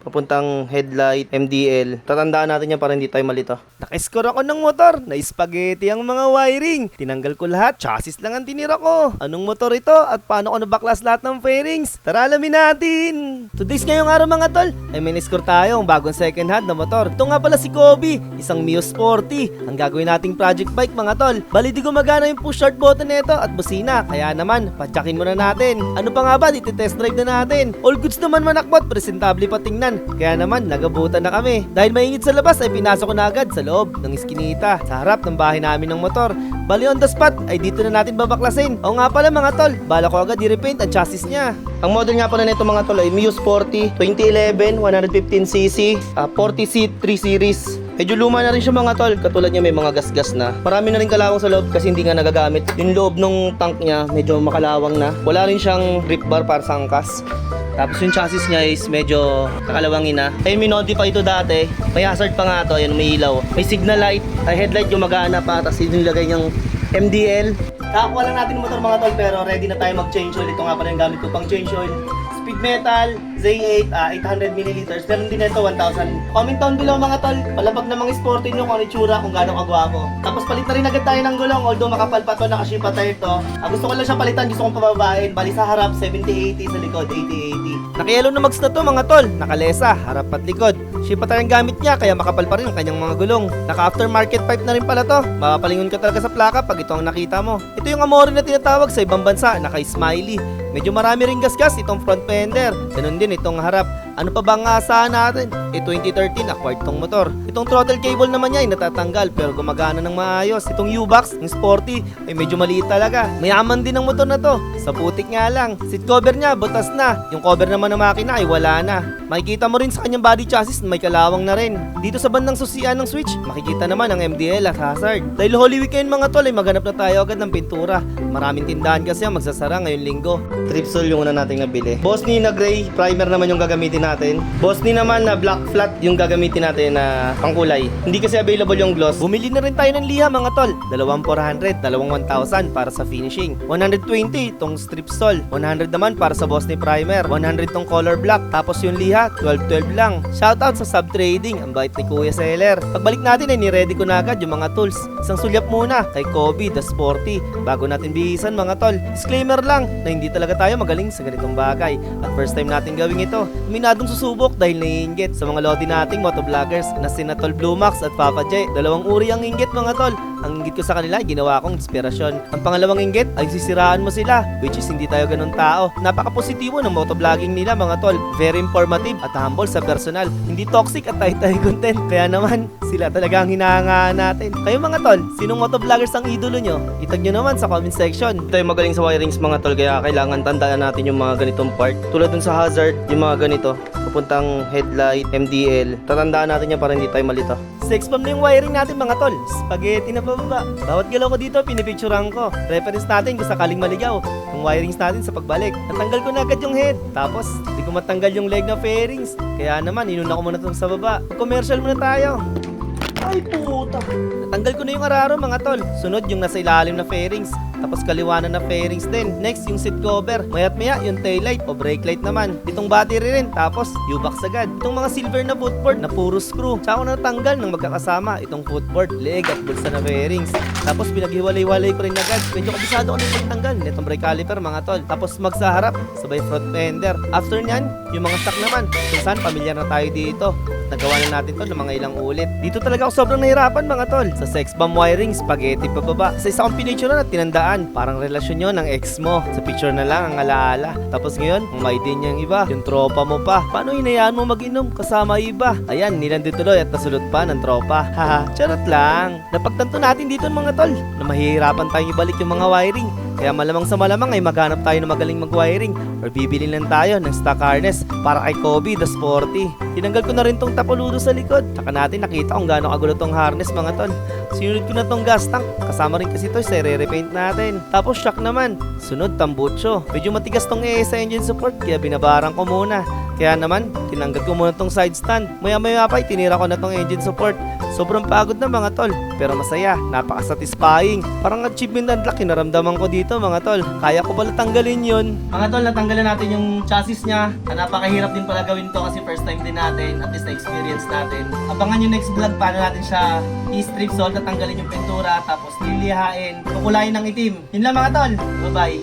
Papuntang headlight, MDL. Tatandaan natin yan para hindi tayo malito. Naka-score ako ng motor. Na-spaghetti ang mga wiring. Tinanggal ko lahat. Chassis lang ang tinira ko. Anong motor ito? At paano ko nabaklas lahat ng fairings? Tara, alamin natin. Today's ngayong araw mga tol. Ay may na-score tayo ang bagong second hand na motor. Ito nga pala si Kobe. Isang Mio Sporty. Ang gagawin nating project bike mga tol. Bali di gumagana yung push start button nito at busina. Kaya naman, patsakin muna natin. Ano pa nga ba? Test drive na natin. All goods naman manakbot. Presentable pa tingnan. Kaya naman, nagabutan na kami. Dahil maingit sa labas ay pinasok ko na agad sa loob ng iskinita sa harap ng bahay namin ng motor. Bali on the spot ay dito na natin babaklasin. O nga pala mga tol, bala ko agad i-repaint ang chassis niya. Ang model nga pala nito mga tol ay Mio Sporty 2011 115cc 40C 3 series. Medyo luma na rin siya mga tol, katulad niya may mga gasgas na. Marami na rin kalawang sa loob kasi hindi nga nagagamit. Yung loob ng tank niya medyo makalawang na. Wala rin siyang grip bar para sa angkas. Tapos yung chassis niya is medyo kakalawangin na. Ayun, minodify ito dati. May hazard pa nga ito. Ayun, may ilaw. May signal light. Ay headlight yung magana pa. Tapos yun nilagay niyang MDL. Kakakuha lang natin yung motor mga tol pero ready na tayo mag-change oil. Ito nga pala yung gamit ko pang change oil. Speed Metal Z8 800ml. Meron din ito 1,000. Comment down below mga tol. Palabag na mga sporty nyo kung ano itsura, kung gaano kagwapo. Tapos palit na rin agad tayo ng gulong. Although makapal pa to, nakaship pa tayo to. Gusto ko lang siya palitan, gusto kong pababain. Bali sa harap 70-80, sa likod 80-80. Naka-yellow na mags na to mga tol. Nakalesa, harap at likod. Ship pa tayong gamit niya kaya makapal pa rin ang kanyang mga gulong. Naka-aftermarket pipe na rin pala to. Mapapalingon ka talaga sa plaka pag ito ang nakita mo. Ito yung Amore na tinatawag sa ibang bansa, naka-smiley. Medyo marami ring gasgas itong front fender. Ganun din itong harap. Ano pa ba ang aasahan natin? 2013 acquired tong motor. Itong throttle cable naman niya ay natatanggal pero gumagana ng maayos. Itong U-box, yung sporty, ay medyo maliit talaga. Mayaman din ang motor na to. Sa putik nga lang. Seat cover niya, butas na. Yung cover naman ng makina ay wala na. Makikita mo rin sa kanyang body chassis na may kalawang na rin. Dito sa bandang susian ng switch, makikita naman ang MDL at hazard. Dahil Holy Week ngayon mga tol ay maghanap na tayo agad ng pintura. Maraming tindahan kasi ang magsasara ngayong linggo. Tripsol yung una nating nabili. Boss ni na gray, primer naman yung gagamitin natin. Boss ni naman na black flat yung gagamitin natin na pangkulay. Hindi kasi available yung gloss. Bumili na rin tayo ng liha mga tol. 2,400, 1,000 para sa finishing. 120 tong strip sol. 100 naman para sa boss ni primer. 100 tong color black. Tapos yung liha, 12 lang. Shoutout sa sub trading. Ang bait ni Kuya Seller. Pagbalik natin ay ni-ready ko na agad yung mga tools. Isang sulyap muna kay Kobe the Sporty bago natin bihisan mga tol. Disclaimer lang na hindi talaga tayo magaling sa ganitong bagay. At first time natin gawin ito. Minadong susubok dahil naiinggit sa mga lodi nating motovloggers na sina Tol Blue Max at Papa J. Dalawang uri ang inggit mga tol. Ang inggit ko sa kanila ay ginawa kong inspirasyon. Ang pangalawang inggit ay sisiraan mo sila, which is hindi tayo ganun tao. Napaka-positibo ng motovlogging nila mga tol. Very informative at humble sa personal. Hindi toxic at tayo content. Kaya naman, sila talaga ang hinahangaan natin. Kayo mga tol, sinong motovloggers ang idolo nyo? Itag nyo naman sa comment section. Tayo magaling sa wirings mga tol, kaya kailangan tandaan natin yung mga ganitong part. Tulad dun sa hazard, yung mga ganito. Papuntang headlight, MDL. Tatandaan natin yan para hindi tayo malito. 6-pump na yung wiring natin mga tol. Spaghetti na pababa. Bawat galaw ko dito, pinipicturean ko. Reference natin kung sakaling maligaw. Yung wirings natin sa pagbalik. Natanggal ko na agad yung head. Tapos, hindi ko matanggal yung leg na fairings. Kaya naman, inuna ko muna itong sa baba. Commercial muna tayo. Ay puta. Natanggal ko na yung araro mga tol. Sunod yung nasa ilalim na fairings. Tapos kaliwanan na fairings din. Next yung seat cover. Mayat maya yung taillight o brake light naman. Itong battery rin. Tapos U-box agad. Itong mga silver na footboard na puro screw. Tsaka ko natanggal ng magkakasama. Itong footboard, leg at bulsa na fairings. Tapos pinaghiwalay-walay ko rin agad. Medyo kabisado ko na yung pagtanggal. Itong brake caliper mga tol. Tapos magsaharap sabay front fender. After nyan, yung mga stock naman. Kung saan pamilyar na tayo dito. Nagawa na natin to ng mga ilang ulit. Dito talaga ako sobrang nahirapan mga tol. Sa sex bomb wiring, spaghetti pababa. Sa isa kong pinicture na tinandaan, parang relasyon yun ng ex mo. Sa picture na lang ang alaala. Tapos ngayon, may din yung iba. Yung tropa mo pa. Paano hinayaan mo mag-inom kasama iba? Ayan, nilandin tuloy at nasulot pa ng tropa. Haha, charot lang. Napagtanto natin dito mga tol na mahihirapan tayong ibalik yung mga wiring. Kaya malamang sa malamang ay maghanap tayo ng magaling mag-wiring or bibili lang tayo ng stock harness para kay Kobe the Sporty. Tinanggal ko na rin tong tapoludo sa likod. Tsaka natin nakita kung gaano kagulo tong harness mga tol. Sinunod ko na tong gas tank. Kasama rin kasi ito sa re-repaint natin. Tapos shock naman. Sunod tambucho. Medyo matigas tong ESA engine support kaya binabaran ko muna. Kaya naman, tinanggal ko muna tong side stand. Maya-maya pa, tinira ko na tong engine support. Sobrang pagod na mga tol, pero masaya, napaka-satisfying. Parang achievement unlock, naramdaman ko dito mga tol. Kaya ko pala tanggalin yun. Mga tol, natanggalan natin yung chassis niya. Napakahirap din pala gawin to kasi first time din natin, at least na-experience natin. Abangan yung next vlog, paano natin siya i-strip salt, tatanggalin yung pintura, tapos lilihain, kukulayin ng itim. Yun lang mga tol, bye bye.